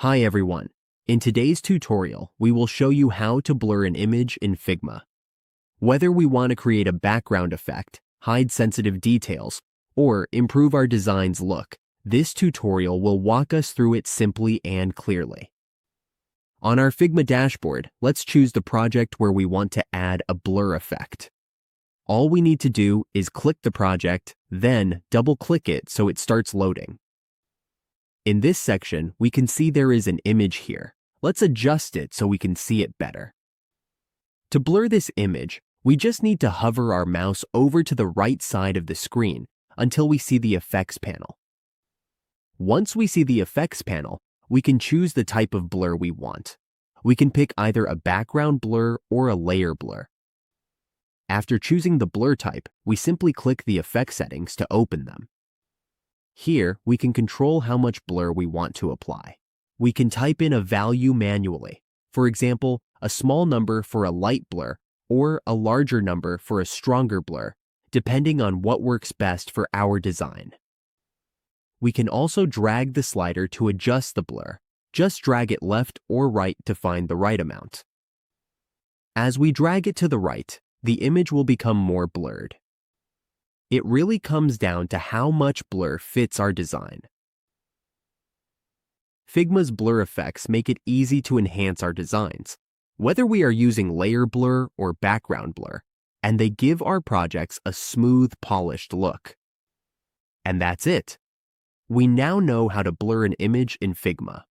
Hi everyone. In today's tutorial, we will show you how to blur an image in Figma. Whether we want to create a background effect, hide sensitive details, or improve our design's look, this tutorial will walk us through it simply and clearly. On our Figma dashboard, let's choose the project where we want to add a blur effect. All we need to do is click the project, then double-click it so it starts loading. In this section, we can see there is an image here. Let's adjust it so we can see it better. To blur this image, we just need to hover our mouse over to the right side of the screen until we see the effects panel. Once we see the effects panel, we can choose the type of blur we want. We can pick either a background blur or a layer blur. After choosing the blur type, we simply click the effect settings to open them. Here, we can control how much blur we want to apply. We can type in a value manually, for example, a small number for a light blur or a larger number for a stronger blur, depending on what works best for our design. We can also drag the slider to adjust the blur. Just drag it left or right to find the right amount. As we drag it to the right, the image will become more blurred. It really comes down to how much blur fits our design. Figma's blur effects make it easy to enhance our designs, whether we are using layer blur or background blur, and they give our projects a smooth, polished look. And that's it. We now know how to blur an image in Figma.